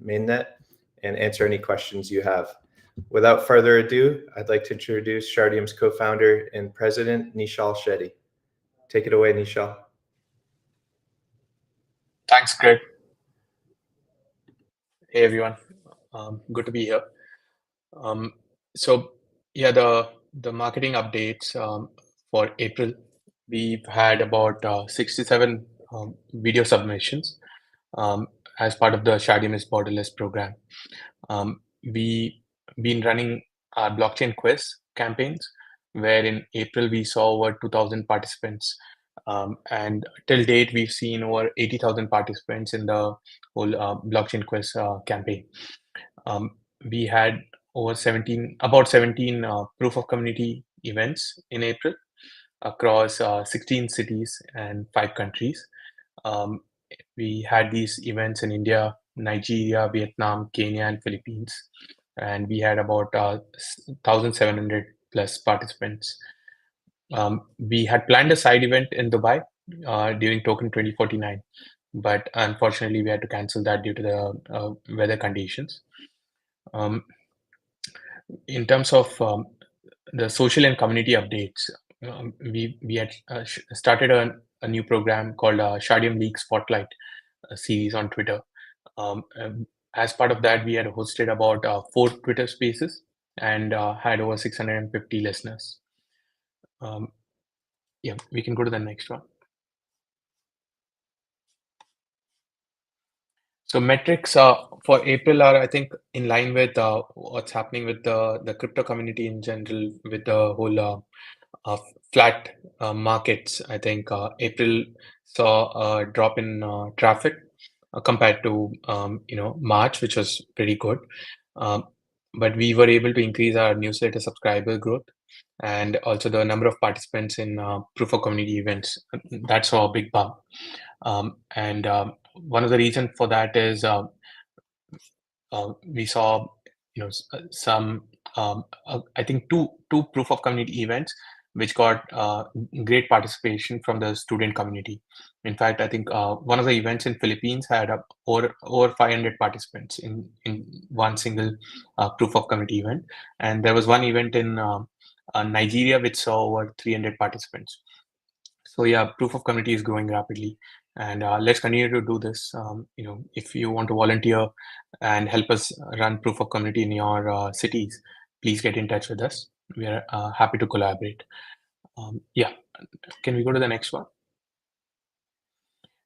mainnet and answer any questions you have. Without further ado, I'd like to introduce Shardeum's co-founder and president, Nischal Shetty. Take it away, Nischal. Thanks, Greg. Hey, everyone. Good to be here. So, yeah, the marketing updates for April, we've had about 67 video submissions as part of the Shardeum is Borderless program. We've been running our blockchain quiz campaigns, where in April we saw over 2,000 participants. And till date, we've seen over 80,000 participants in the whole blockchain quiz campaign. We had about 17 proof of community events in April across 16 cities and 5 countries. We had these events in India, Nigeria, Vietnam, Kenya, and Philippines. And we had about 1,700 plus participants. We had planned a side event in Dubai during Token 2049, but unfortunately we had to cancel that due to the weather conditions. In terms of the social and community updates, we had started a new program called Shardeum League Spotlight series on Twitter. As part of that, we had hosted about 4 Twitter spaces and had over 650 listeners. Yeah, we can go to the next one. So metrics for April are, I think, in line with what's happening with the crypto community in general, with the whole flat markets. I think April saw a drop in traffic compared to March, which was pretty good. But we were able to increase our newsletter subscriber growth and also the number of participants in proof of community events. That saw a big bump. One of the reasons for that is we saw some I think two proof of community events which got great participation from the student community. In fact, I think one of the events in Philippines had over 500 participants in one single proof of community event, and there was one event in Nigeria which saw over 300 participants. So yeah, proof of community is growing rapidly, and let's continue to do this. If you want to volunteer and help us run proof of community in your cities, please get in touch with us. We are happy to collaborate. Yeah, can we go to the next one?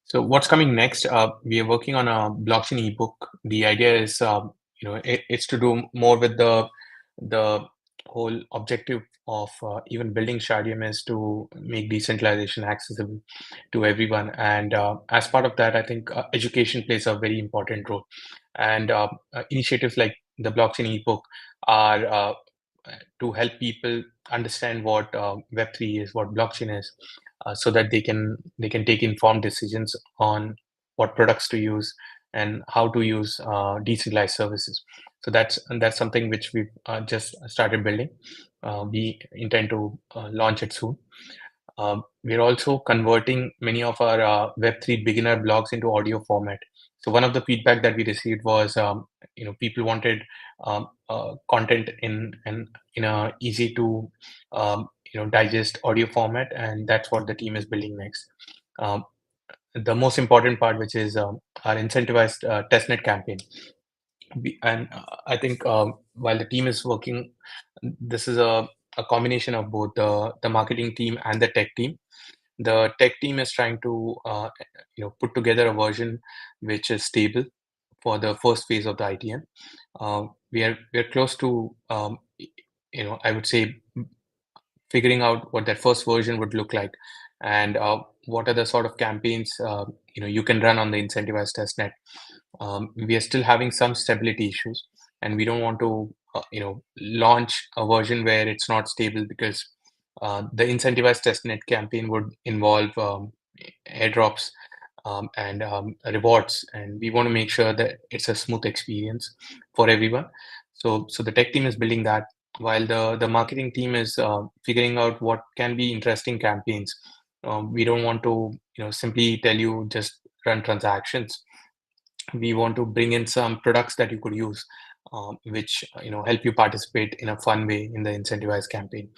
So what's coming next? We are working on a blockchain ebook. The idea is, it's to do more with the whole objective of even building Shardeum is to make decentralization accessible to everyone. And as part of that, I think education plays a very important role. And initiatives like the blockchain ebook are to help people understand what Web3 is, what blockchain is, so that they can take informed decisions on what products to use and how to use decentralized services. So that's something which we've just started building. We intend to launch it soon. We're also converting many of our Web3 beginner blogs into audio format. So one of the feedback that we received was, people wanted content in a easy to digest audio format, and that's what the team is building next. The most important part, which is our incentivized testnet campaign. I think while the team is working, this is a combination of both the marketing team and the tech team. The tech team is trying to put together a version which is stable for the first phase of the ITM. We are close to I would say figuring out what that first version would look like, and what are the sort of campaigns you can run on the incentivized testnet. We are still having some stability issues, and we don't want to launch a version where it's not stable, because the incentivized testnet campaign would involve airdrops and rewards, and we want to make sure that it's a smooth experience for everyone. So the tech team is building that, while the marketing team is figuring out what can be interesting campaigns. We don't want to simply tell you just run transactions. we want to bring in some products that you could use, which help you participate in a fun way in the incentivized campaign.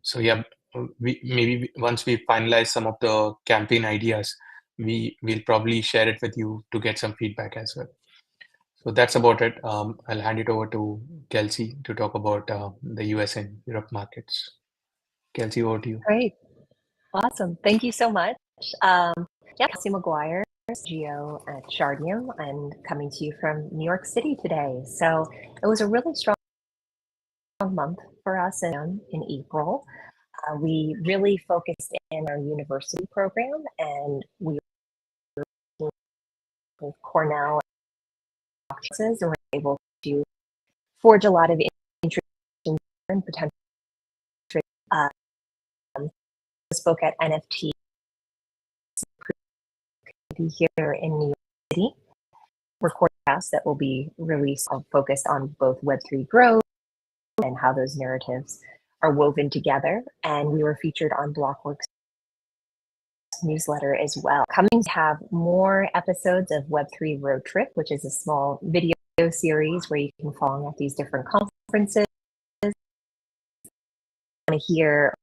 So yeah, once we finalize some of the campaign ideas, we'll probably share it with you to get some feedback as well. So that's about it. I'll hand it over to Kelsey to talk about the US and Europe markets. Kelsey, over to you. Great. Awesome. Thank you so much. Kelsey McGuire, Geo at Shardeum. I'm coming to you from New York City today. So it was a really strong month for us in April. We really focused in our university program, and we were working with Cornell and were able to forge a lot of interesting and potential. Spoke at NFT here in New York City. Recording podcasts that will be released focused on both Web3 growth and how those narratives are woven together. And we were featured on Blockworks newsletter as well. Coming to have more episodes of Web3 Road Trip, which is a small video series where you can follow at these different conferences. I want to hear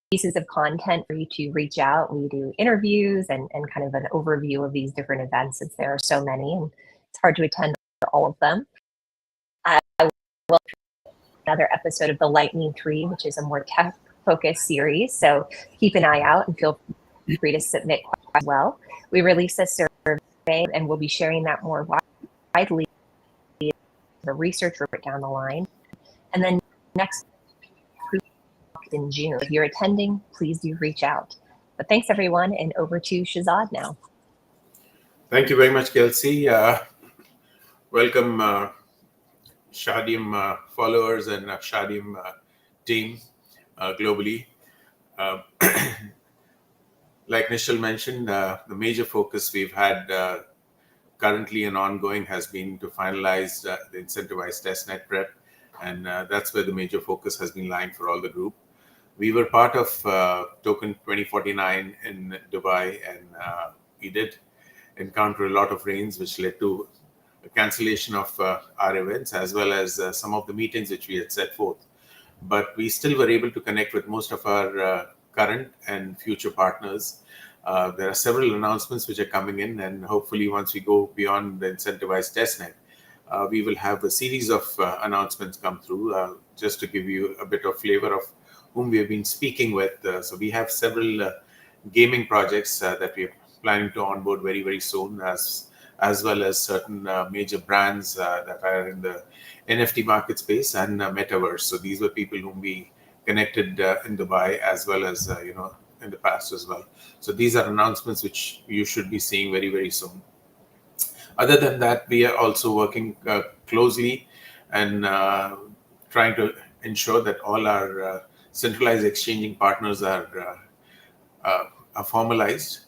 pieces of content for you to reach out. We do interviews and kind of an overview of these different events, since there are so many and it's hard to attend all of them. I will another episode of the Lightning 3, which is a more tech-focused series. So keep an eye out and feel free to submit questions as well. We release a survey and we'll be sharing that more widely, the research report down the line. And then next in June. If you're attending, please do reach out. But thanks everyone, and over to Shahzad now. Thank you very much, Kelsey. Welcome Shardeum followers and Shardeum team globally. Like Nischal mentioned, the major focus we've had currently and ongoing has been to finalize the incentivized testnet prep, and that's where the major focus has been lying for all the group. We were part of Token 2049 in Dubai, and we did encounter a lot of rains, which led to a cancellation of our events, as well as some of the meetings which we had set forth. But we still were able to connect with most of our current and future partners. There are several announcements which are coming in, and hopefully once we go beyond the incentivized testnet, we will have a series of announcements come through. Just to give you a bit of flavor of whom we have been speaking with. So we have several gaming projects that we are planning to onboard very, very soon, as well as certain major brands that are in the NFT market space and metaverse. So these were people whom we connected in Dubai, as well as in the past as well. So these are announcements which you should be seeing very, very soon. Other than that, we are also working closely and trying to ensure that all our centralized exchanging partners are formalized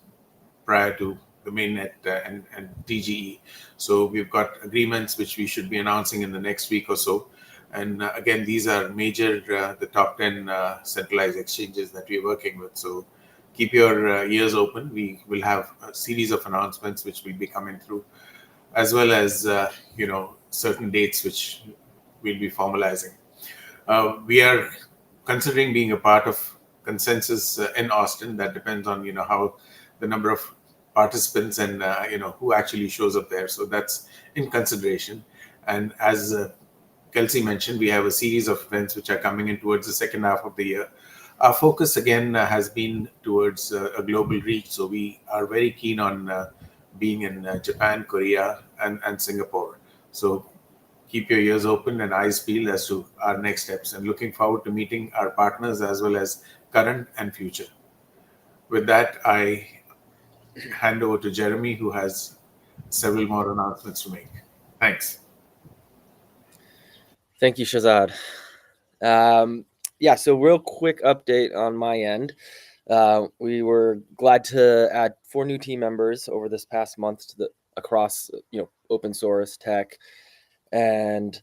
prior to the mainnet and TGE. So we've got agreements which we should be announcing in the next week or so. And again, these are major, the top 10 centralized exchanges that we're working with. So keep your ears open. We will have a series of announcements which will be coming through, as well as certain dates which we'll be formalizing. We are considering being a part of Consensus in Austin. That depends on how the number of participants and who actually shows up there. So that's in consideration. And as Kelsey mentioned, we have a series of events which are coming in towards the second half of the year. Our focus again has been towards a global reach. So we are very keen on being in Japan, Korea, and Singapore. So keep your ears open and eyes peeled as to our next steps, and looking forward to meeting our partners as well as current and future. With that, I hand over to Jeremy, who has several more announcements to make. Thanks. Thank you, Shahzad. So real quick update on my end. We were glad to add 4 new team members over this past month across open source tech, and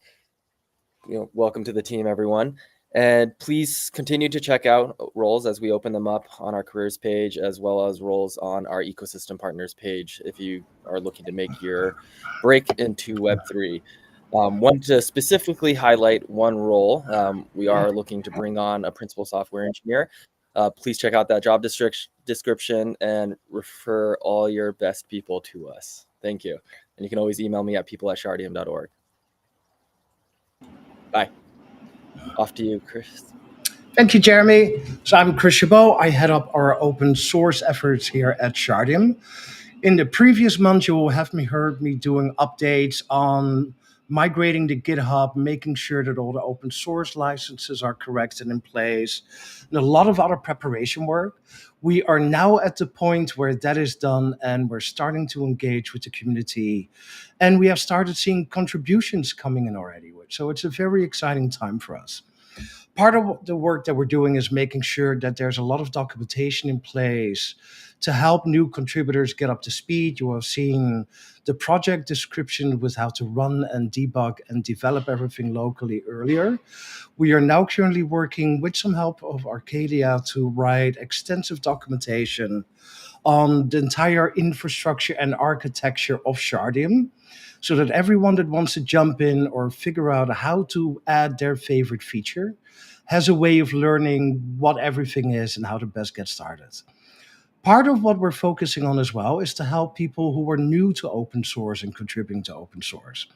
welcome to the team, everyone. And please continue to check out roles as we open them up on our careers page, as well as roles on our ecosystem partners page if you are looking to make your break into Web3. Want to specifically highlight one role. We are looking to bring on a principal software engineer. Please check out that job description and refer all your best people to us. Thank you. And you can always email me at people@shardeum.org. Bye. Off to you, Chris. Thank you, Jeremy. So I'm Chris Chabot. I head up our open source efforts here at Shardeum. In the previous month, you will have heard me doing updates on migrating to GitHub, making sure that all the open source licenses are correct and in place, and a lot of other preparation work. We are now at the point where that is done, and we're starting to engage with the community, and we have started seeing contributions coming in already. So it's a very exciting time for us. Part of the work that we're doing is making sure that there's a lot of documentation in place to help new contributors get up to speed. You have seen the project description with how to run and debug and develop everything locally earlier. We are now currently working with some help of Arcadia to write extensive documentation on the entire infrastructure and architecture of Shardeum, so that everyone that wants to jump in or figure out how to add their favorite feature has a way of learning what everything is and how to best get started. Part of what we're focusing on as well is to help people who are new to open source and contributing to open source.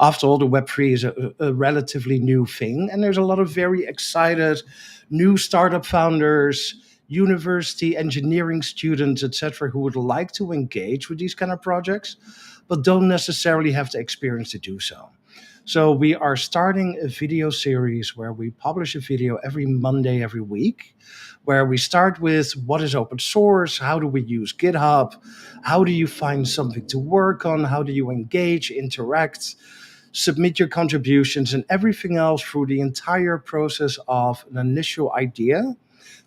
After all, the Web3 is a relatively new thing, and there's a lot of very excited new startup founders, university engineering students, etc., who would like to engage with these kind of projects, but don't necessarily have the experience to do so. So we are starting a video series where we publish a video every Monday, every week, where we start with what is open source, how do we use GitHub, how do you find something to work on, how do you engage, interact, submit your contributions, and everything else through the entire process of an initial idea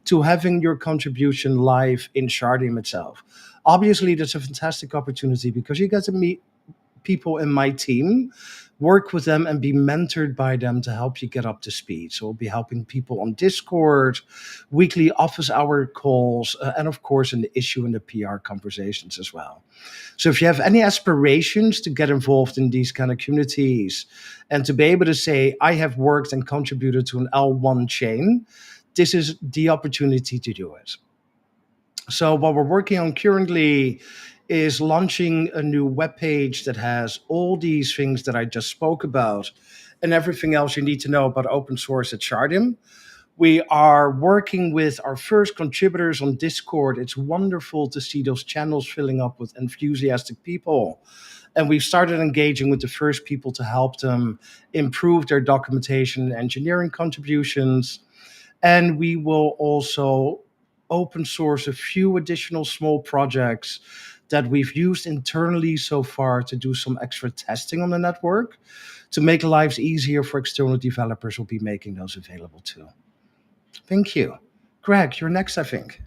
to having your contribution live in Shardeum itself. Obviously, that's a fantastic opportunity because you get to meet people in my team, work with them, and be mentored by them to help you get up to speed. So we'll be helping people on Discord, weekly office hour calls, and of course in the issue and the PR conversations as well. So if you have any aspirations to get involved in these kind of communities and to be able to say, I have worked and contributed to an L1 chain, this is the opportunity to do it. So what we're working on currently is launching a new webpage that has all these things that I just spoke about and everything else you need to know about open source at Shardeum. We are working with our first contributors on Discord. It's wonderful to see those channels filling up with enthusiastic people. And we've started engaging with the first people to help them improve their documentation and engineering contributions. And we will also open source a few additional small projects that we've used internally so far to do some extra testing on the network to make lives easier for external developers. We'll be making those available too. Thank you. Greg, you're next, I think.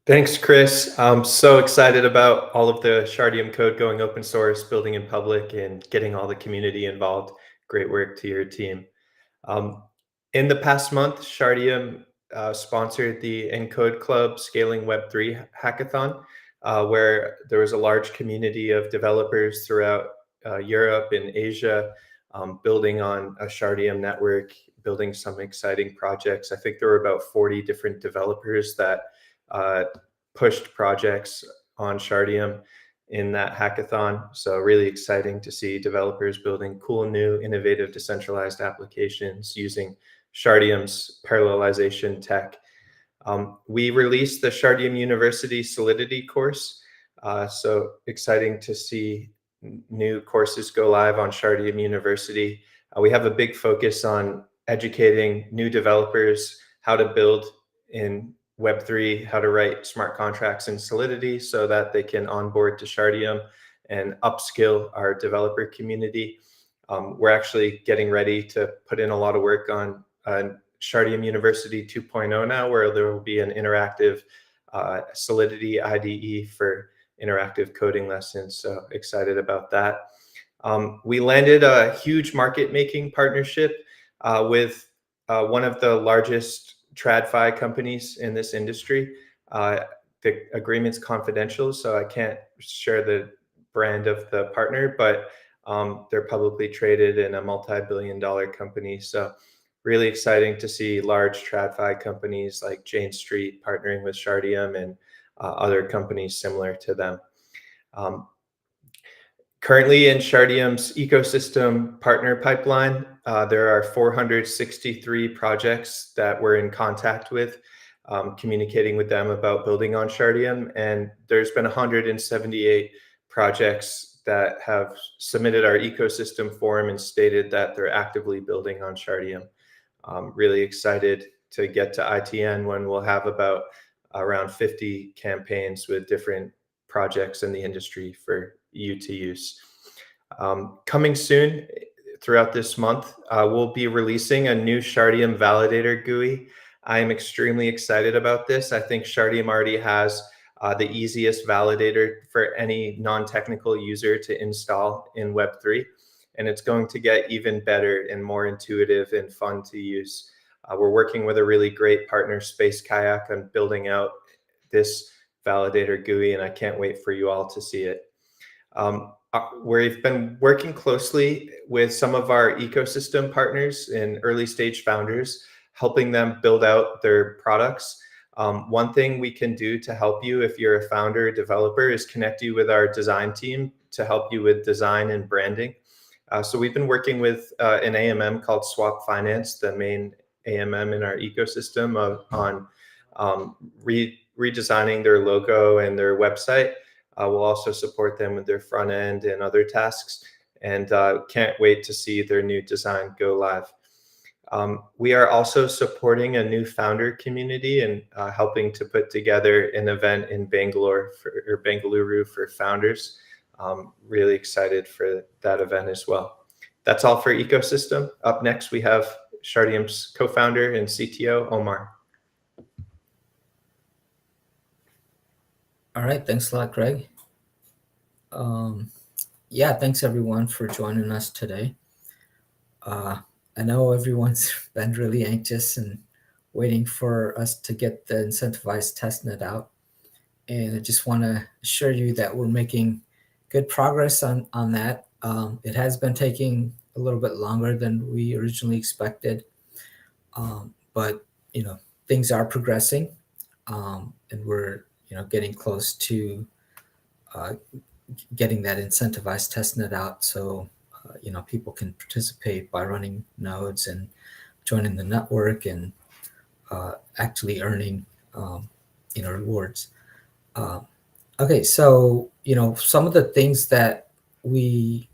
Thanks, Chris. I'm so excited about all of the Shardeum code going open source, building in public, and getting all the community involved. Great work to your team. In the past month, Shardeum sponsored the Encode Club Scaling Web3 Hackathon, where there was a large community of developers throughout Europe and Asia, building on a Shardeum network, building some exciting projects. I think there were about 40 different developers that pushed projects on Shardeum in that hackathon. So really exciting to see developers building cool, new, innovative, decentralized applications using Shardeum's parallelization tech. We released the Shardeum University Solidity course. So exciting to see new courses go live on Shardeum University. We have a big focus on educating new developers how to build in Web3, how to write smart contracts in Solidity so that they can onboard to Shardeum and upskill our developer community. We're actually getting ready to put in a lot of work on Shardeum University 2.0 now, where there will be an interactive Solidity IDE for interactive coding lessons. So excited about that. We landed a huge market-making partnership with one of the largest TradFi companies in this industry. The agreement's confidential, so I can't share the brand of the partner, but they're publicly traded in a multi-billion-dollar company. So really exciting to see large TradFi companies like Jane Street partnering with Shardeum and other companies similar to them. Currently in Shardeum's ecosystem partner pipeline, there are 463 projects that we're in contact with, communicating with them about building on Shardeum. And there's been 178 projects that have submitted our ecosystem forum and stated that they're actively building on Shardeum. Really excited to get to ITN when we'll have about around 50 campaigns with different projects in the industry for you to use. Coming soon throughout this month, we'll be releasing a new Shardeum validator GUI. I am extremely excited about this. I think Shardeum already has the easiest validator for any non-technical user to install in Web3, and it's going to get even better and more intuitive and fun to use. We're working with a really great partner, Space Kayak, on building out this validator GUI, and I can't wait for you all to see it. We've been working closely with some of our ecosystem partners and early stage founders, helping them build out their products. One thing we can do to help you if you're a founder or developer is connect you with our design team to help you with design and branding. So we've been working with an AMM called Swap Finance, the main AMM in our ecosystem, on redesigning their logo and their website. We'll also support them with their front end and other tasks, and can't wait to see their new design go live. We are also supporting a new founder community and helping to put together an event in Bengaluru for founders. Really excited for that event as well. That's all for ecosystem. Up next, we have Shardeum's co-founder and CTO, Omar. All right, thanks a lot, Greg. Yeah, thanks everyone for joining us today. I know everyone's been really anxious and waiting for us to get the incentivized testnet out. And I just want to assure you that we're making good progress on that. It has been taking a little bit longer than we originally expected, but things are progressing, and we're getting close to getting that incentivized testnet out, so people can participate by running nodes and joining the network and actually earning rewards. Okay, so some of the things that we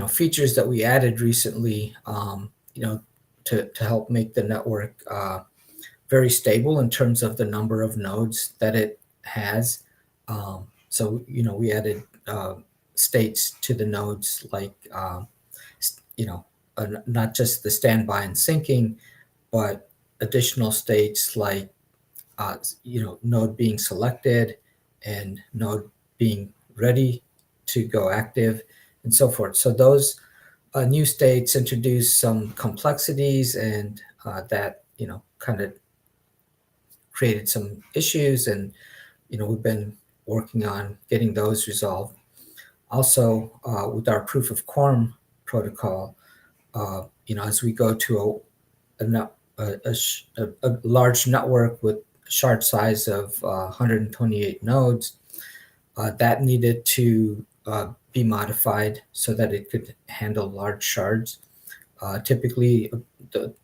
features that we added recently to help make the network very stable in terms of the number of nodes that it has. So we added states to the nodes, like not just the standby and syncing, but additional states like node being selected and node being ready to go active and so forth. So those new states introduce some complexities, and that kind of created some issues, and we've been working on getting those resolved. Also, with our proof of quorum protocol, as we go to a large network with a shard size of 128 nodes, that needed to be modified so that it could handle large shards. Typically,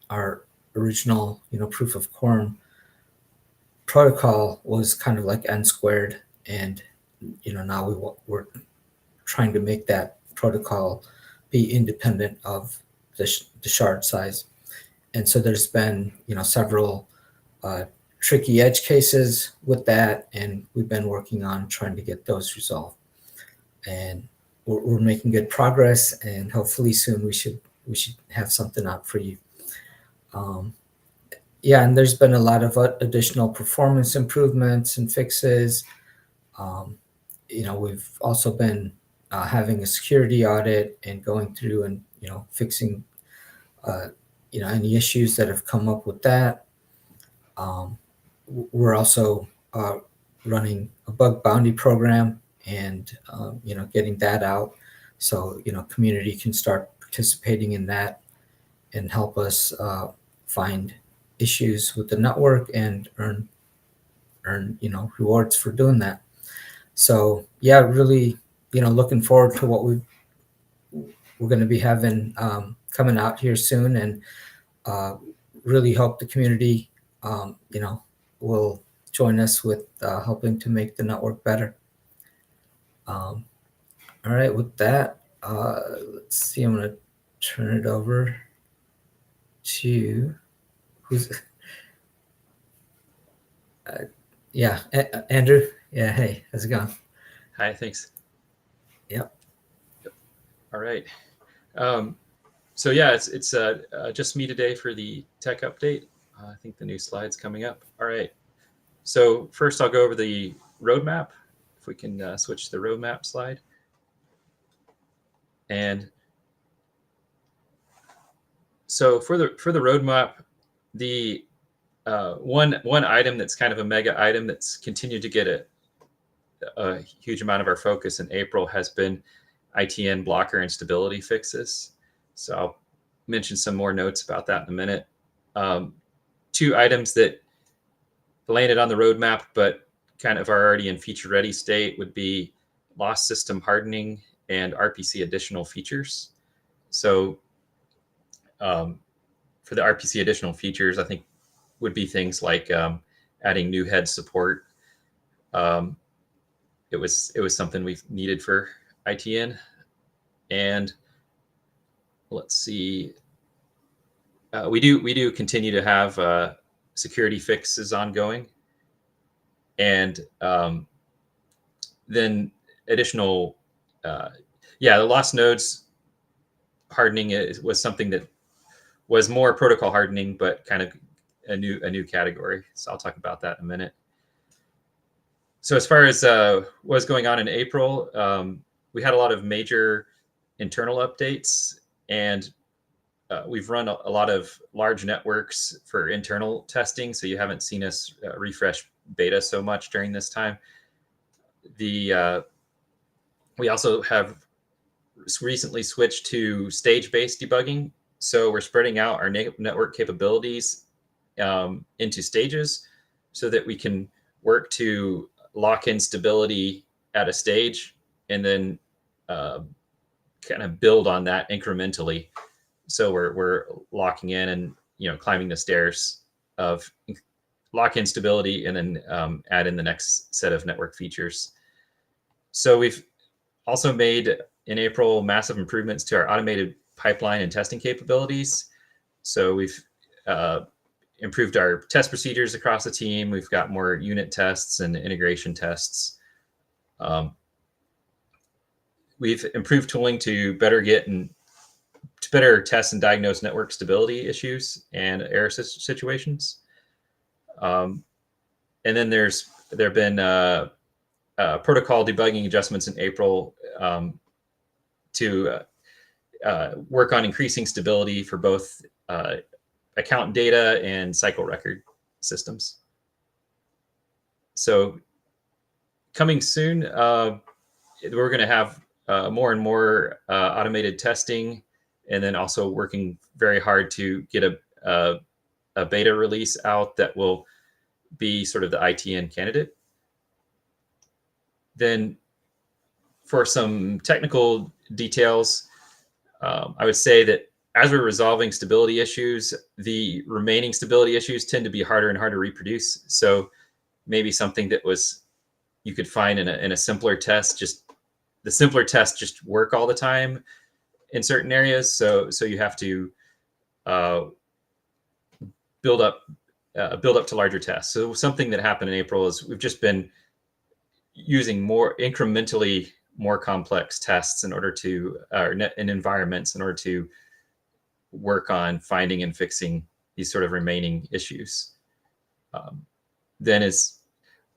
our original proof of quorum protocol was kind of like n squared, and now we're trying to make that protocol be independent of the shard size. And so there's been several tricky edge cases with that, and we've been working on trying to get those resolved. And we're making good progress, and hopefully soon we should have something out for you. Yeah, and there's been a lot of additional performance improvements and fixes. We've also been having a security audit and going through and fixing any issues that have come up with that. We're also running a bug bounty program and getting that out so community can start participating in that and help us find issues with the network and earn rewards for doing that. So yeah, really looking forward to what we're going to be having coming out here soon, and really hope the community will join us with helping to make the network better. All right, with that, let's see, I'm going to turn it over to who's Andrew. Yeah, hey, how's it going? Hi, thanks. Yep. All right. So yeah, it's just me today for the tech update. I think the new slide's coming up. All right. So first I'll go over the roadmap. If we can switch to the roadmap slide. And so for the roadmap, the one item that's kind of a mega item that's continued to get a huge amount of our focus in April has been ITN blocker instability fixes. So I'll mention some more notes about that in a minute. Two items that landed on the roadmap but kind of are already in feature ready state would be loss system hardening and RPC additional features. So for the RPC additional features, I think would be things like adding new head support. It was something we've needed for ITN. And let's see, we do continue to have security fixes ongoing, and then additional, the lost nodes hardening was something that was more protocol hardening, but kind of a new category. So I'll talk about that in a minute. So as far as what's going on in April, we had a lot of major internal updates, and we've run a lot of large networks for internal testing. So you haven't seen us refresh beta so much during this time. We also have recently switched to stage-based debugging. So we're spreading out our network capabilities into stages so that we can work to lock in stability at a stage and then kind of build on that incrementally. So we're locking in and climbing the stairs of lock in stability and then add in the next set of network features. So we've also made in April massive improvements to our automated pipeline and testing capabilities. So we've improved our test procedures across the team. We've got more unit tests and integration tests. We've improved tooling to better test and diagnose network stability issues and error situations. And then there have been protocol debugging adjustments in April to work on increasing stability for both account data and cycle record systems. So coming soon, we're going to have more and more automated testing, and then also working very hard to get a beta release out that will be sort of the ITN candidate. Then for some technical details, I would say that as we're resolving stability issues, the remaining stability issues tend to be harder and harder to reproduce. So maybe something that you could find in a simpler test, just the simpler tests just work all the time in certain areas. So you have to build up to larger tests. So something that happened in April is we've just been using more incrementally more complex tests in order to in environments in order to work on finding and fixing these sort of remaining issues. Then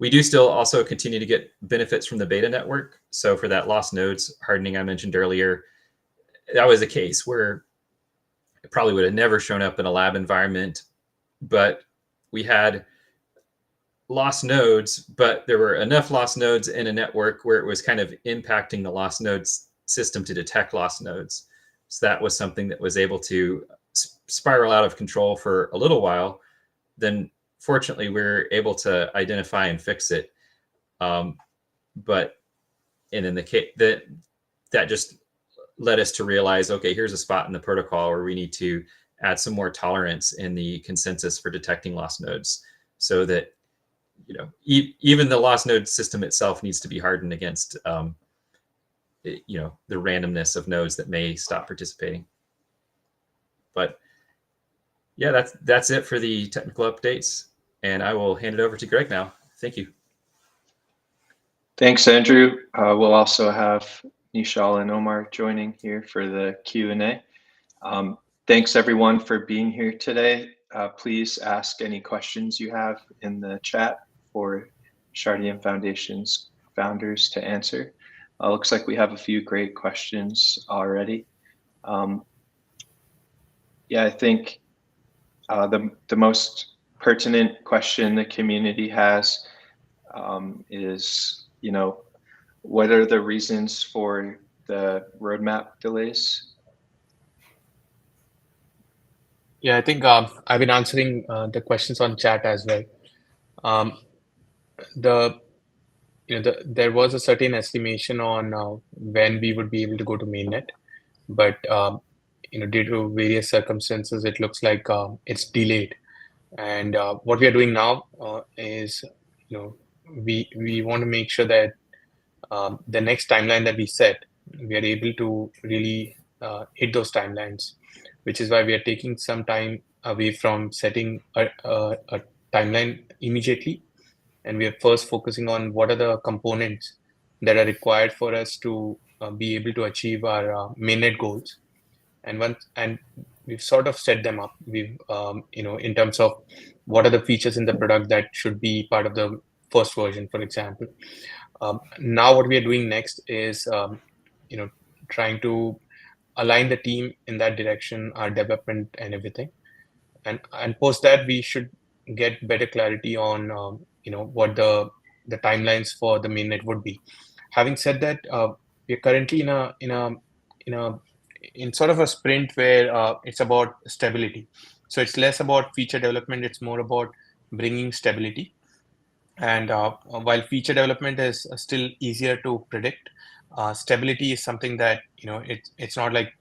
we do still also continue to get benefits from the beta network. So for that lost nodes hardening I mentioned earlier, that was a case where it probably would have never shown up in a lab environment, but we had lost nodes, but there were enough lost nodes in a network where it was kind of impacting the lost nodes system to detect lost nodes. So that was something that was able to spiral out of control for a little while. Then fortunately, we were able to identify and fix it. But and in the case that just led us to realize, okay, here's a spot in the protocol where we need to add some more tolerance in the consensus for detecting lost nodes, so that even the lost node system itself needs to be hardened against the randomness of nodes that may stop participating. But yeah, that's it for the technical updates, and I will hand it over to Greg now. Thank you. Thanks, Andrew. We'll also have Nischal and Omar joining here for the Q&A. Thanks everyone for being here today. Please ask any questions you have in the chat for Shardeum Foundation's founders to answer. Looks like we have a few great questions already. Yeah, I think the most pertinent question the community has is, what are the reasons for the roadmap delays? Yeah, I think I've been answering the questions on chat as well. There was a certain estimation on when we would be able to go to mainnet, but due to various circumstances, it looks like it's delayed. And what we are doing now is, we want to make sure that the next timeline that we set, we are able to really hit those timelines, which is why we are taking some time away from setting a timeline immediately. And we are first focusing on what are the components that are required for us to be able to achieve our mainnet goals. And we've sort of set them up. We've, in terms of what are the features in the product that should be part of the first version, for example. Now what we are doing next is, trying to align the team in that direction, our development and everything. And post that, we should get better clarity on, what the timelines for the mainnet would be. Having said that, we're currently in sort of a sprint where it's about stability. So it's less about feature development, it's more about bringing stability. And while feature development is still easier to predict, stability is something that, it's not like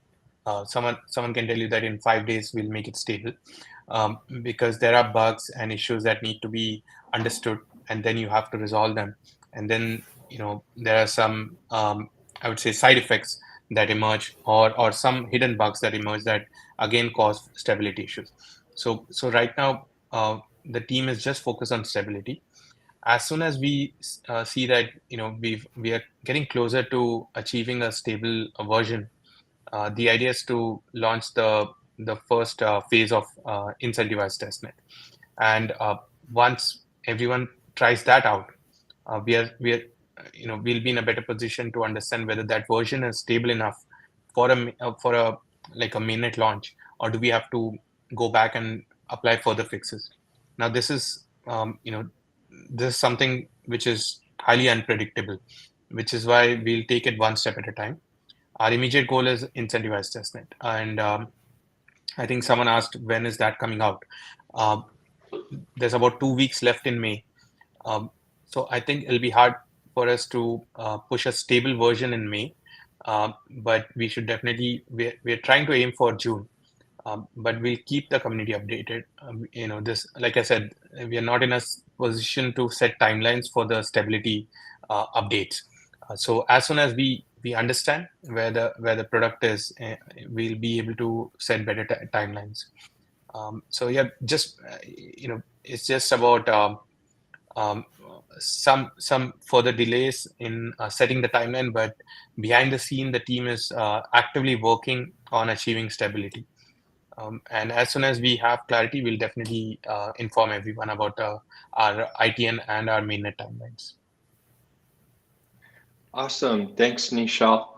someone can tell you that in 5 days we'll make it stable, because there are bugs and issues that need to be understood, and then you have to resolve them. And then, there are some, I would say, side effects that emerge, or some hidden bugs that emerge that again cause stability issues. So right now, the team is just focused on stability. As soon as we see that we are getting closer to achieving a stable version, the idea is to launch the first phase of incentivized testnet. And once everyone tries that out, we'll be in a better position to understand whether that version is stable enough for a mainnet launch, or do we have to go back and apply further fixes. Now this is this is something which is highly unpredictable, which is why we'll take it one step at a time. Our immediate goal is incentivized testnet, and I think someone asked when is that coming out. There's about 2 weeks left in May, so I think it'll be hard for us to push a stable version in May, but we should definitely, we're trying to aim for June. But we'll keep the community updated. This, like I said, we are not in a position to set timelines for the stability updates. So as soon as we understand where the product is, we'll be able to set better timelines. So yeah, just it's just about some further delays in setting the timeline, but behind the scene, the team is actively working on achieving stability. And as soon as we have clarity, we'll definitely inform everyone about our ITN and our mainnet timelines. Awesome. Thanks, Nischal.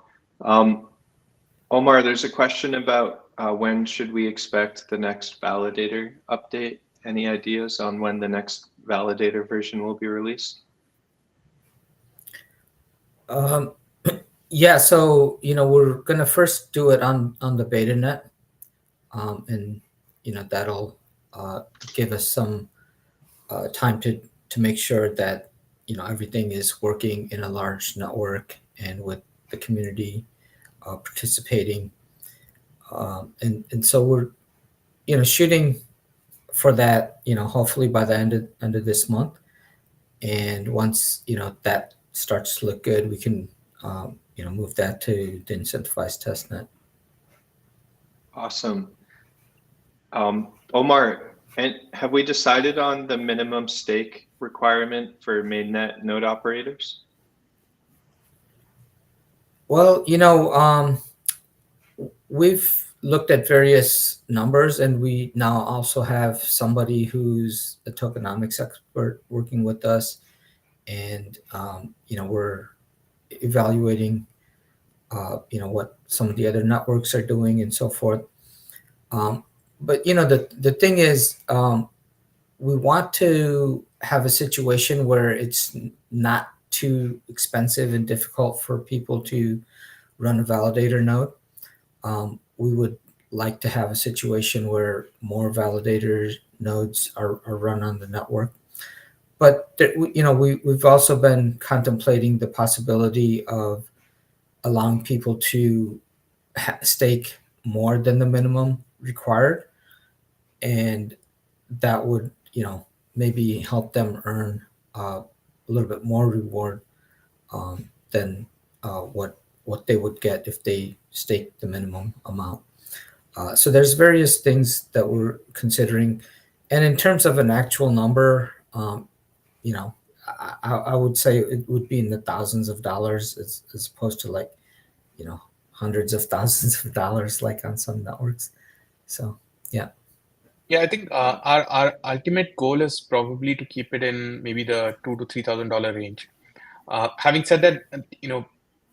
Omar, there's a question about when should we expect the next validator update? Any ideas on when the next validator version will be released? Yeah, so we're gonna first do it on the beta net, and that'll give us some time to make sure that everything is working in a large network and with the community participating, and so we're shooting for that, hopefully by the end of this month. And once that starts to look good, we can move that to the incentivized testnet. Awesome. Omar, and have we decided on the minimum stake requirement for mainnet node operators? Well, we've looked at various numbers, and we now also have somebody who's a tokenomics expert working with us, and we're evaluating what some of the other networks are doing and so forth. But the thing is, we want to have a situation where it's not too expensive and difficult for people to run a validator node. We would like to have a situation where more validator nodes are run on the network. But we've also been contemplating the possibility of allowing people to stake more than the minimum required, and that would maybe help them earn a little bit more reward than what they would get if they stake the minimum amount. So there's various things that we're considering, and in terms of an actual number, I would say it would be in the thousands of dollars as opposed to like hundreds of thousands of dollars like on some networks. So yeah. Yeah, I think our ultimate goal is probably to keep it in maybe the $2,000 to $3,000 range. Having said that,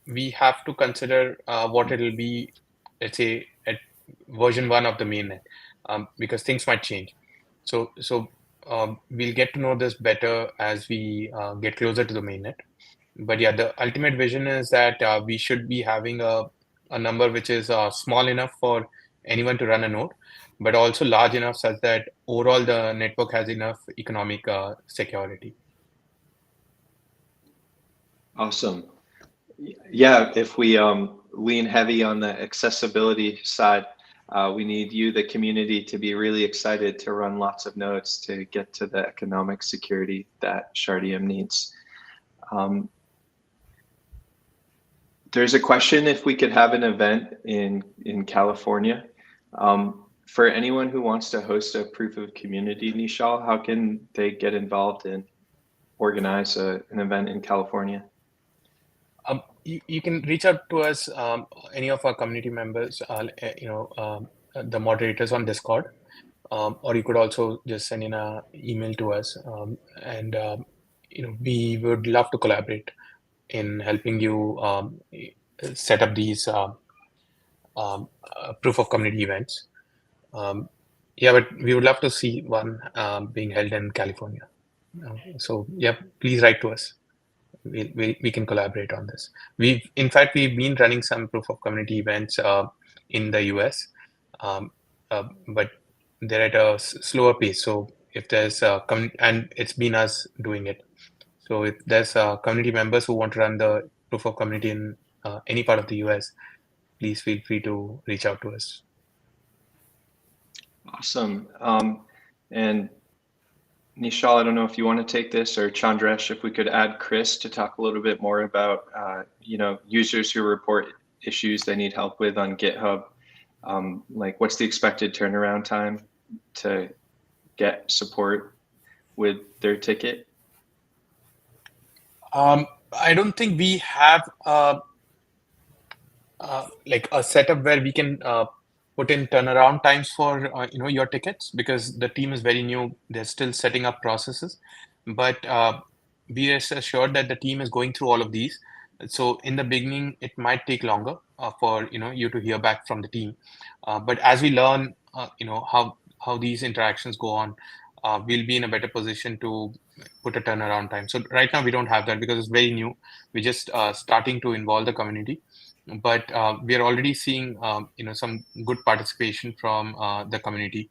we have to consider what it'll be, let's say, at version 1 of the mainnet, because things might change. So we'll get to know this better as we get closer to the mainnet. But yeah, the ultimate vision is that we should be having a number which is small enough for anyone to run a node, but also large enough such that overall the network has enough economic security. Awesome. Yeah, if we lean heavy on the accessibility side, we need you, the community, to be really excited to run lots of nodes to get to the economic security that Shardeum needs. There's a question if we could have an event in California. For anyone who wants to host a proof of community, Nischal, how can they get involved and organize an event in California? You can reach out to us, any of our community members, the moderators on Discord, or you could also just send in an email to us, and we would love to collaborate in helping you set up these proof of community events. Yeah, but we would love to see one being held in California. So yeah, please write to us. We can collaborate on this. We've been running some proof of community events in the US, but they're at a slower pace. So if there's and it's been us doing it. So if there's community members who want to run the proof of community in any part of the US, please feel free to reach out to us. Awesome. And Nischal, I don't know if you want to take this, or Chandresh, if we could add Chris to talk a little bit more about users who report issues they need help with on GitHub. Like, what's the expected turnaround time to get support with their ticket? I don't think we have like a setup where we can put in turnaround times for your tickets, because the team is very new. They're still setting up processes, but be rest assured that the team is going through all of these. So in the beginning, it might take longer for you to hear back from the team, but as we learn, how these interactions go on, we'll be in a better position to put a turnaround time. So right now we don't have that because it's very new. We're just starting to involve the community, but we are already seeing some good participation from the community,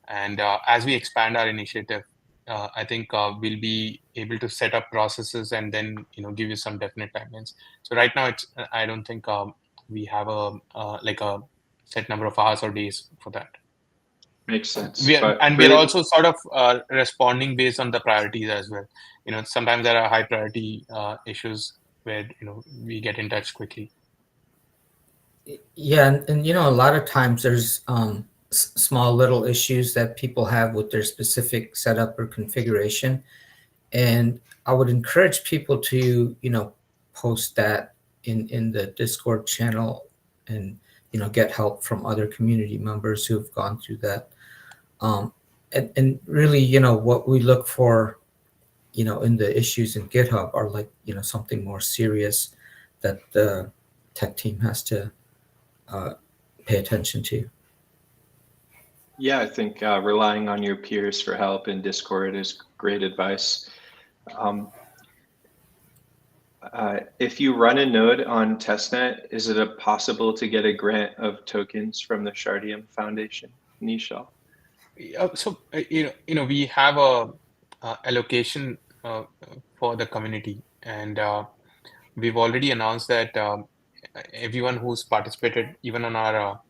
and as we expand our initiative, I think we'll be able to set up processes and then give you some definite timelines. So right now I don't think we have a like a set number of hours or days for that. Makes sense. We're also sort of responding based on the priorities as well. Sometimes there are high priority issues where we get in touch quickly. Yeah, and a lot of times there's small little issues that people have with their specific setup or configuration, and I would encourage people to post that in the Discord channel, and get help from other community members who have gone through that. And really, what we look for, in the issues in GitHub are like, something more serious that the tech team has to pay attention to. Yeah, I think relying on your peers for help in Discord is great advice. If you run a node on testnet, is it possible to get a grant of tokens from the Shardeum Foundation, Nischal? So we have a allocation for the community, and we've already announced that everyone who's participated, even on our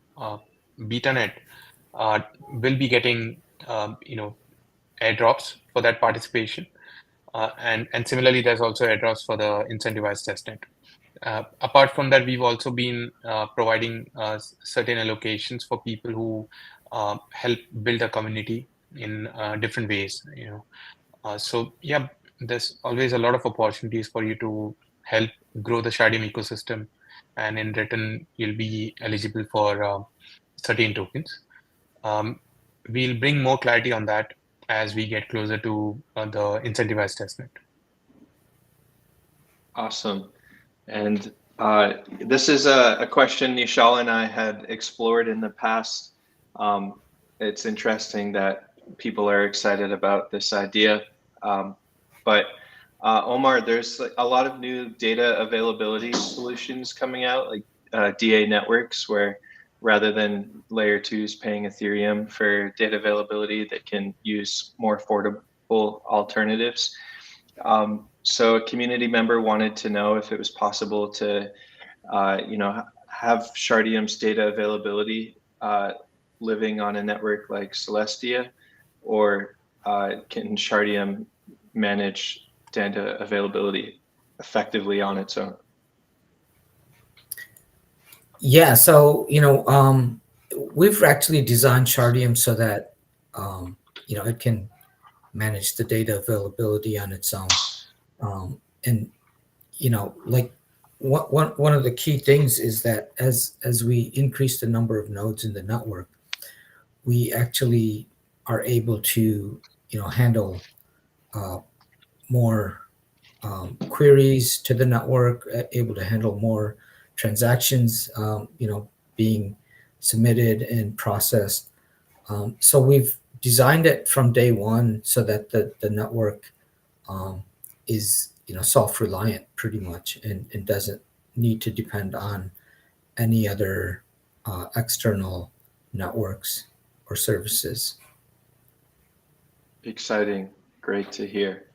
BetaNet, will be getting airdrops for that participation, and similarly, there's also airdrops for the incentivized testnet. Apart from that, we've also been providing certain allocations for people who help build a community in different ways. So yeah, there's always a lot of opportunities for you to help grow the Shardeum ecosystem, and in return, you'll be eligible for certain tokens. We'll bring more clarity on that as we get closer to the incentivized testnet. Awesome. And this is a question Nischal and I had explored in the past. It's interesting that people are excited about this idea. But Omar, there's a lot of new data availability solutions coming out, like DA networks, where rather than layer 2s paying Ethereum for data availability, they can use more affordable alternatives. So a community member wanted to know if it was possible to, have Shardeum's data availability living on a network like Celestia, or can Shardeum manage data availability effectively on its own? Yeah, so we've actually designed Shardeum so that it can manage the data availability on its own. And like one of the key things is that as we increase the number of nodes in the network, we actually are able to handle more queries to the network, able to handle more transactions being submitted and processed. So we've designed it from day one so that the network is self-reliant pretty much, and doesn't need to depend on any other external networks or services. Exciting. Great to hear.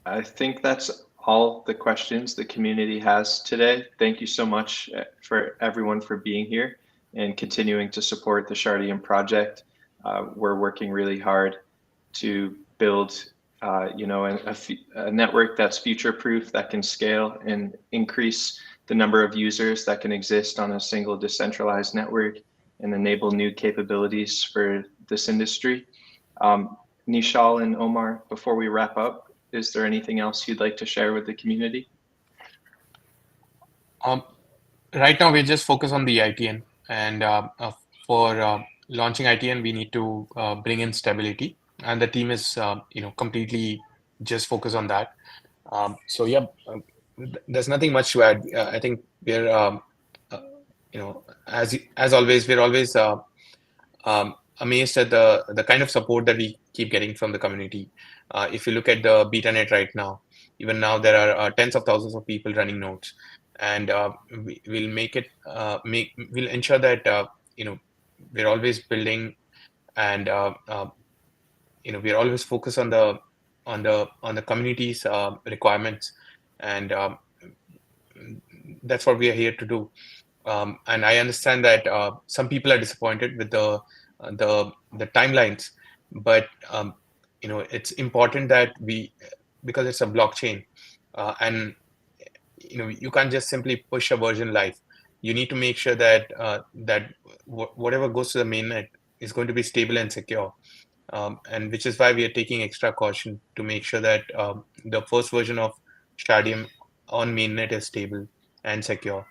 I think that's all the questions the community has today. Thank you so much for everyone for being here and continuing to support the Shardeum project. We're working really hard to build a network that's future-proof, that can scale and increase the number of users that can exist on a single decentralized network, and enable new capabilities for this industry. Nischal and Omar, before we wrap up, is there anything else you'd like to share with the community? right now we're just focused on the ITN, and for launching ITN, we need to bring in stability, and the team is completely just focused on that. So yeah, there's nothing much to add. I think we're as always, we're always amazed at the kind of support that we keep getting from the community. If you look at the BetaNet right now, even now there are tens of thousands of people running nodes, and we'll we'll ensure that we're always building, and we're always focused on the community's requirements, and that's what we are here to do. And I understand that some people are disappointed with the timelines, but it's important that because it's a blockchain, and you can't just simply push a version live. You need to make sure that whatever goes to the mainnet is going to be stable and secure, and which is why we are taking extra caution to make sure that the first version of Shardeum on mainnet is stable and secure.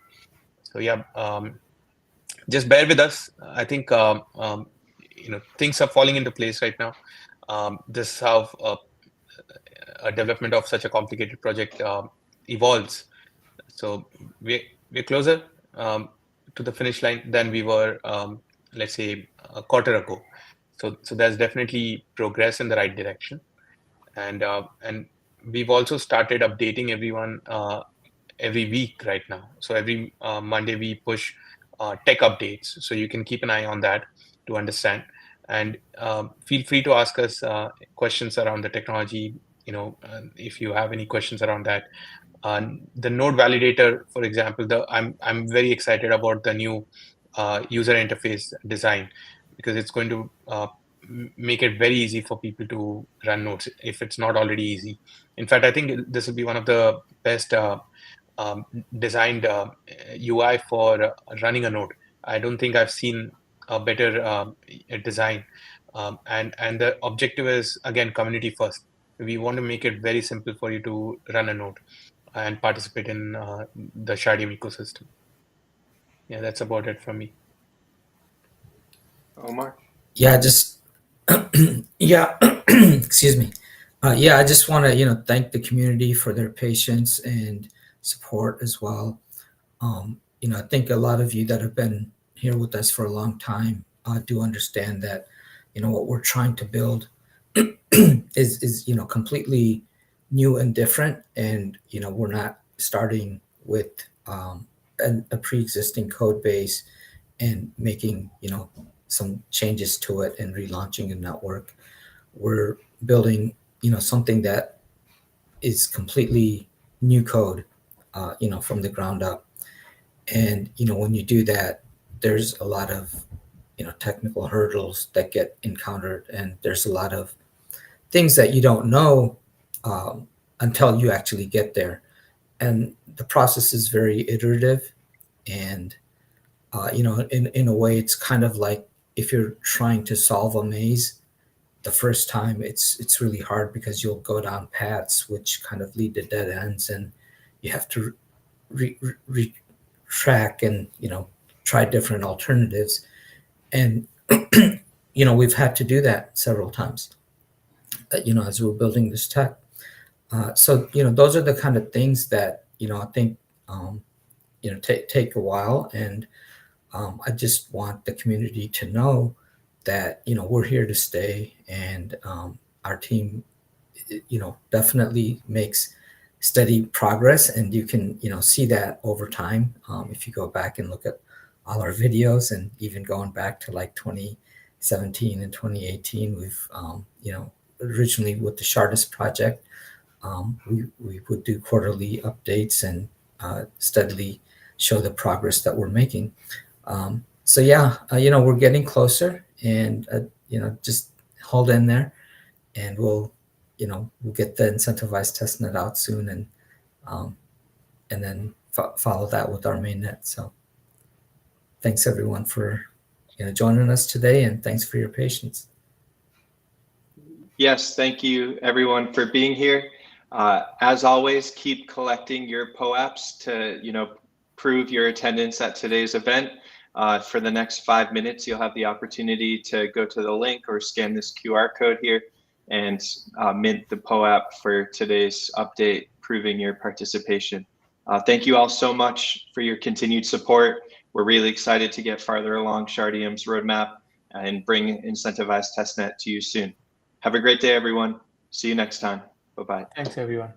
So yeah, just bear with us. I think things are falling into place right now. This is how a development of such a complicated project evolves. So we're closer to the finish line than we were, let's say, a quarter ago. So there's definitely progress in the right direction, and we've also started updating everyone every week right now. So every Monday we push tech updates, so you can keep an eye on that to understand. And feel free to ask us questions around the technology. If you have any questions around that. The node validator, for example, I'm very excited about the new user interface design, because it's going to make it very easy for people to run nodes if it's not already easy. In fact, I think this will be one of the best designed UI for running a node. I don't think I've seen a better design, and the objective is, again, community first. We want to make it very simple for you to run a node and participate in the Shardeum ecosystem. Yeah, that's about it from me. Omar? Yeah, just yeah, excuse me. Yeah, I just want to thank the community for their patience and support as well. I think a lot of you that have been here with us for a long time do understand that what we're trying to build is completely new and different, and we're not starting with a pre-existing code base and making some changes to it and relaunching a network. We're building something that is completely new code from the ground up. And when you do that, there's a lot of technical hurdles that get encountered, and there's a lot of things that you don't know until you actually get there. And the process is very iterative, and in a way, it's kind of like if you're trying to solve a maze. The first time, it's really hard because you'll go down paths which kind of lead to dead ends, and you have to retrack and try different alternatives. And we've had to do that several times. As we're building this tech. So those are the kind of things that I think take a while, and I just want the community to know that we're here to stay, and our team definitely makes steady progress, and you can see that over time if you go back and look at all our videos, and even going back to like 2017 and 2018, we've originally with the Shardeum project, we would do quarterly updates and steadily show the progress that we're making. So yeah, we're getting closer, and just hold in there, and we'll get the incentivized testnet out soon, and then follow that with our mainnet. So thanks everyone for joining us today, and thanks for your patience. Yes, thank you everyone for being here. As always, keep collecting your POAPs to prove your attendance at today's event. For the next 5 minutes, you'll have the opportunity to go to the link or scan this QR code here and mint the POAP for today's update, proving your participation. Thank you all so much for your continued support. We're really excited to get farther along Shardeum's roadmap and bring incentivized testnet to you soon. Have a great day, everyone. See you next time. Bye-bye. Thanks, everyone.